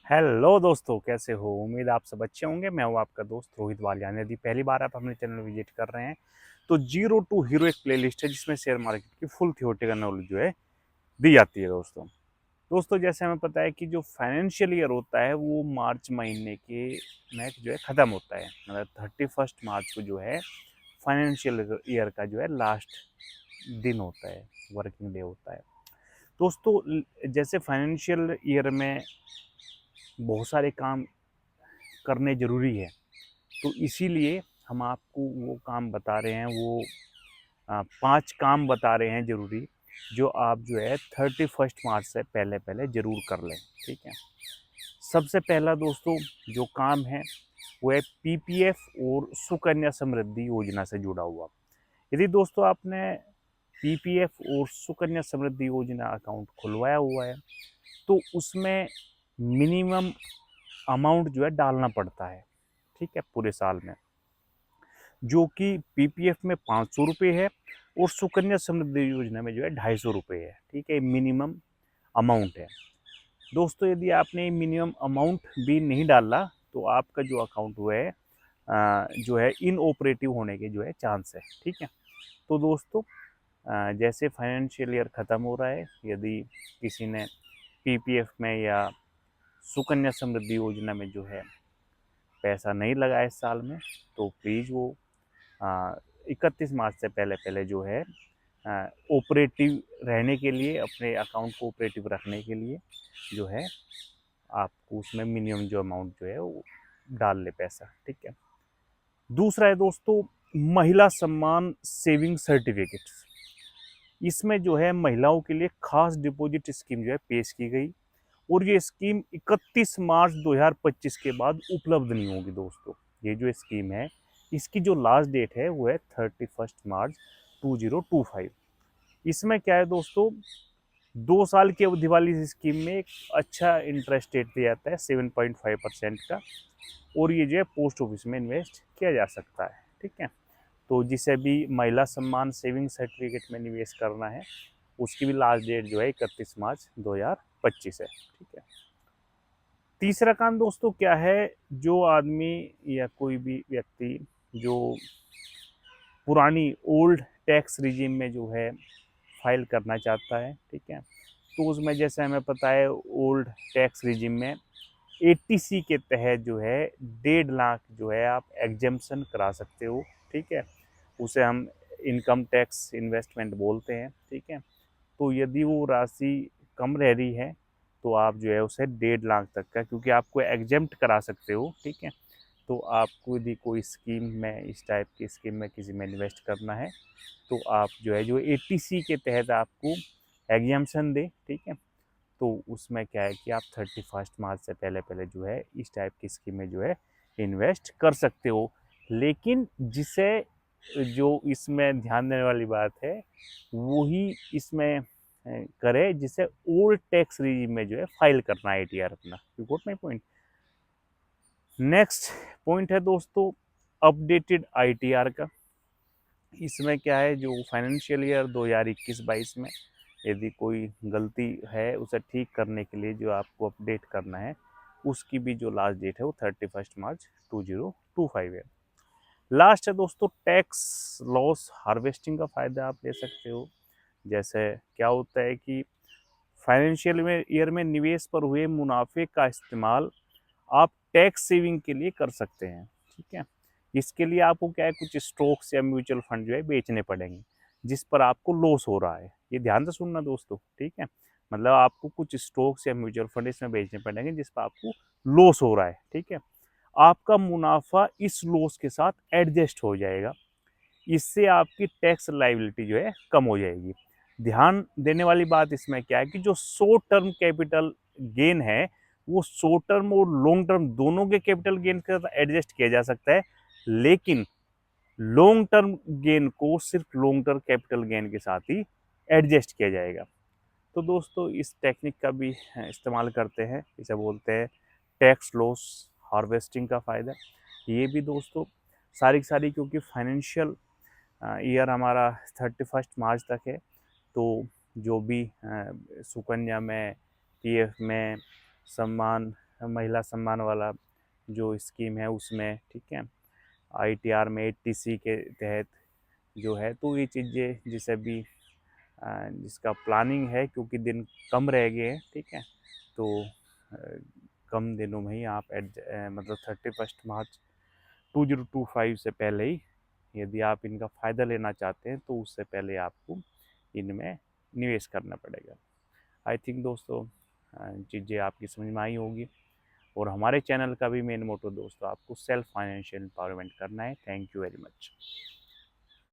Hello दोस्तों, कैसे हो? उम्मीद आप सब अच्छे होंगे। मैं हूं आपका दोस्त रोहित वालियान। यदि पहली बार आप अपने चैनल विजिट कर रहे हैं तो जीरो टू हीरो एक प्लेलिस्ट है जिसमें शेयर मार्केट की फुल थियोरेटिकल नॉलेज जो है दी जाती है। दोस्तों जैसे हमें पता है कि जो फाइनेंशियल ईयर होता है वो मार्च महीने के में जो है ख़त्म होता है। मतलब 31 मार्च को जो है फाइनेंशियल ईयर का जो है लास्ट दिन होता है, वर्किंग डे होता है। दोस्तों जैसे फाइनेंशियल ईयर में बहुत सारे काम करने ज़रूरी है, तो इसीलिए हम आपको वो काम बता रहे हैं। वो 5 काम बता रहे हैं ज़रूरी, जो आप जो है 31 मार्च से पहले पहले ज़रूर कर लें। ठीक है। सबसे पहला दोस्तों जो काम है वो है पीपीएफ और सुकन्या समृद्धि योजना से जुड़ा हुआ। यदि दोस्तों आपने पीपीएफ और सुकन्या समृद्धि योजना अकाउंट खुलवाया हुआ है तो उसमें मिनिमम अमाउंट जो है डालना पड़ता है। ठीक है, पूरे साल में, जो कि पीपीएफ में 500 रुपये है और सुकन्या समृद्धि योजना में जो है 250 रुपये है। ठीक है, मिनिमम अमाउंट है। दोस्तों यदि आपने मिनिमम अमाउंट भी नहीं डाला तो आपका जो अकाउंट हुआ है जो है इन ऑपरेटिव होने के जो है चांस है। ठीक है। तो दोस्तों जैसे फाइनेंशियल ईयर ख़त्म हो रहा है, यदि किसी ने पीपीएफ में या सुकन्या समृद्धि योजना में जो है पैसा नहीं लगाया इस साल में, तो प्लीज़ वो 31 मार्च से पहले पहले जो है ऑपरेटिव रहने के लिए, अपने अकाउंट को ऑपरेटिव रखने के लिए जो है आपको उसमें मिनिमम जो अमाउंट जो है वो डाल ले पैसा। ठीक है। दूसरा है दोस्तों महिला सम्मान सेविंग सर्टिफिकेट। इसमें जो है महिलाओं के लिए खास डिपॉजिट स्कीम जो है पेश की गई, और ये स्कीम 31 मार्च 2025 के बाद उपलब्ध नहीं होगी। दोस्तों ये जो स्कीम है इसकी जो लास्ट डेट है वो है 31 मार्च 2025। इसमें क्या है दोस्तों, 2 साल की अवधि वाली इस स्कीम में एक अच्छा इंटरेस्ट रेट दिया जाता है 7.5% का, और ये जो है पोस्ट ऑफिस में इन्वेस्ट किया जा सकता है। ठीक है। तो जिसे भी महिला सम्मान सेविंग सर्टिफिकेट में निवेश करना है उसकी भी लास्ट डेट जो है 31 मार्च 2025 है। ठीक है। तीसरा काम दोस्तों क्या है, जो आदमी या कोई भी व्यक्ति जो पुरानी ओल्ड टैक्स रिजीम में जो है फाइल करना चाहता है, ठीक है, तो उसमें जैसे हमें पता है ओल्ड टैक्स रिजीम में एटीसी के तहत जो है 1.5 लाख जो है आप एग्जेम्पशन करा सकते हो। ठीक है। उसे हम इनकम टैक्स इन्वेस्टमेंट बोलते हैं। ठीक है। तो यदि वो राशि कम रह रही है तो आप जो है उसे 1.5 लाख तक का, क्योंकि आपको एग्जेम्प्ट करा सकते हो। ठीक है। तो आपको यदि कोई स्कीम में, इस टाइप की स्कीम में किसी में इन्वेस्ट करना है तो आप जो है जो एटीसी के तहत आपको एग्जाम्पशन दे। ठीक है। तो उसमें क्या है कि आप 31 मार्च से पहले पहले जो है इस टाइप की स्कीम में जो है इन्वेस्ट कर सकते हो। लेकिन जिसे जो इसमें ध्यान देने वाली बात है वही इसमें करे जिसे ओल्ड टैक्स रिजीम में जो है फाइल करना है एटीआर अपना। You got my point. Next point है दोस्तों अपडेटेड आईटीआर का। इसमें क्या है, जो फाइनेंशियल ईयर 2021-22 में यदि कोई गलती है उसे ठीक करने के लिए जो आपको अपडेट करना है उसकी भी जो लास्ट डेट है वो 31 मार्च 2025 है। लास्ट है दोस्तों टैक्स लॉस हार्वेस्टिंग का फ़ायदा आप ले सकते हो। जैसे क्या होता है कि फाइनेंशियल में ईयर में निवेश पर हुए मुनाफे का इस्तेमाल आप टैक्स सेविंग के लिए कर सकते हैं। ठीक है। इसके लिए आपको क्या है, कुछ स्टॉक्स या म्यूचुअल फंड जो है बेचने पड़ेंगे जिस पर आपको लॉस हो रहा है। ये ध्यान से सुनना दोस्तों। ठीक है। मतलब आपको कुछ स्टॉक्स या म्यूचुअल फंड इसमें बेचने पड़ेंगे जिस पर आपको लॉस हो रहा है। ठीक है। आपका मुनाफा इस लॉस के साथ एडजस्ट हो जाएगा। इससे आपकी टैक्स लाइबिलिटी जो है कम हो जाएगी। ध्यान देने वाली बात इसमें क्या है कि जो शॉर्ट टर्म कैपिटल गेन है वो शॉर्ट टर्म और लॉन्ग टर्म दोनों के कैपिटल गेन के साथ एडजस्ट किया जा सकता है, लेकिन लॉन्ग टर्म गेन को सिर्फ लॉन्ग टर्म कैपिटल गेन के साथ ही एडजस्ट किया जाएगा। तो दोस्तों इस टेक्निक का भी इस्तेमाल करते हैं, इसे बोलते हैं टैक्स लॉस हार्वेस्टिंग का फ़ायदा। ये भी दोस्तों सारी की सारी, क्योंकि फाइनेंशियल ईयर हमारा 31 मार्च तक है, तो जो भी सुकन्या में, पीएफ में, सम्मान महिला सम्मान वाला जो स्कीम है उसमें, ठीक है, ITR में 80C के तहत जो है। तो ये चीज़ें जिसे भी जिसका प्लानिंग है, क्योंकि दिन कम रह गए हैं, ठीक है, तो कम दिनों में ही आप मतलब 31 मार्च 2025 से पहले ही यदि आप इनका फ़ायदा लेना चाहते हैं तो उससे पहले आपको इनमें निवेश करना पड़ेगा। आई थिंक दोस्तों चीज़ें आपकी समझ में आई होगी। और हमारे चैनल का भी मेन मोटो दोस्तों आपको सेल्फ फाइनेंशियल एम्पावरमेंट करना है। Thank you very much.